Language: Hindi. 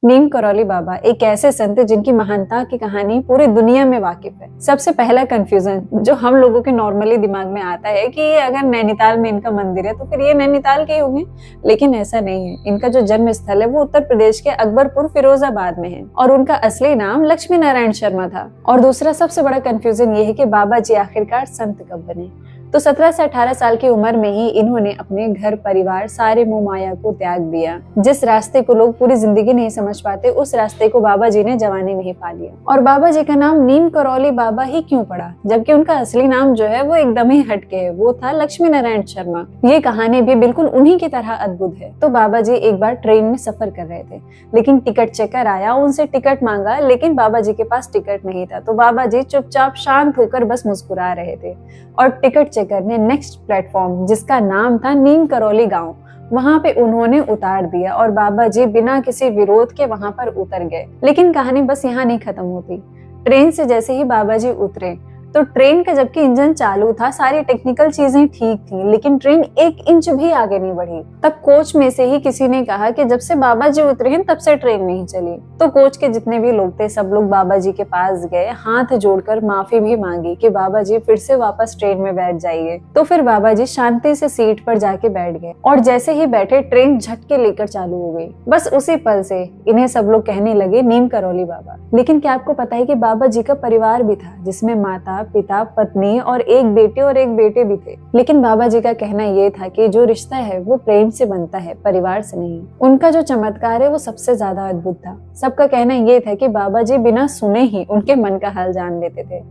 नीम करौली बाबा एक ऐसे संत जिनकी महानता की कहानी पूरी दुनिया में वाकिफ है। सबसे पहला कंफ्यूजन जो हम लोगों के नॉर्मली दिमाग में आता है कि अगर नैनीताल में इनका मंदिर है तो फिर ये नैनीताल के होंगे, लेकिन ऐसा नहीं है। इनका जो जन्म स्थल है वो उत्तर प्रदेश के अकबरपुर फिरोजाबाद में है और उनका असली नाम लक्ष्मी नारायण शर्मा था। और दूसरा सबसे बड़ा कंफ्यूजन ये है कि बाबा जी आखिरकार संत कब बने। तो 17 से 18 साल की उम्र में ही इन्होंने अपने घर परिवार सारे मोह माया को त्याग दिया। जिस रास्ते को लोग पूरी जिंदगी नहीं समझ पाते, उस रास्ते को बाबा जी ने जवानी में ही पा लिया। और बाबा जी का नाम नीम करौली बाबा ही क्यों पड़ा, जबकि उनका असली नाम जो है वो एकदम ही हटके है, वो था लक्ष्मी नारायण शर्मा। ये कहानी भी बिल्कुल उन्हीं की तरह अद्भुत है। तो बाबा जी एक बार ट्रेन में सफर कर रहे थे, लेकिन टिकट चेकर आया, उनसे टिकट मांगा, लेकिन बाबा जी के पास टिकट नहीं था। तो बाबा जी चुपचाप शांत होकर बस मुस्कुरा रहे थे और टिकट चेकर ने नेक्स्ट प्लेटफॉर्म, जिसका नाम था नीम करौली गांव, वहां पे उन्होंने उतार दिया और बाबा जी बिना किसी विरोध के वहां पर उतर गए। लेकिन कहानी बस यहाँ नहीं खत्म होती। ट्रेन से जैसे ही बाबा जी उतरे तो ट्रेन का जबकि इंजन चालू था, सारी टेक्निकल चीजें ठीक थी, लेकिन ट्रेन 1 इंच भी आगे नहीं बढ़ी। तब कोच में से ही किसी ने कहा कि जब से बाबा जी उतरे हैं तब से ट्रेन नहीं चली। तो कोच के जितने भी लोग थे सब लोग बाबा जी के पास गए, हाथ जोड़कर माफी भी मांगी कि बाबा जी फिर से वापस ट्रेन में बैठ जाइए। तो फिर बाबा जी शांति से सीट पर जाके बैठ गए और जैसे ही बैठे ट्रेन झटके लेकर चालू हो गई। बस उसी पल से इन्हें सब लोग कहने लगे नीम करौली बाबा। लेकिन क्या आपको पता है कि बाबा जी का परिवार भी था, जिसमें माता, पिता, पत्नी और एक बेटे और एक बेटे भी थे। लेकिन बाबा जी का कहना ये था कि जो रिश्ता है वो प्रेम से बनता है, परिवार से नहीं। उनका जो चमत्कार है वो सबसे ज्यादा अद्भुत था। सबका कहना ये था कि बाबा जी बिना सुने ही उनके मन का हाल जान लेते थे।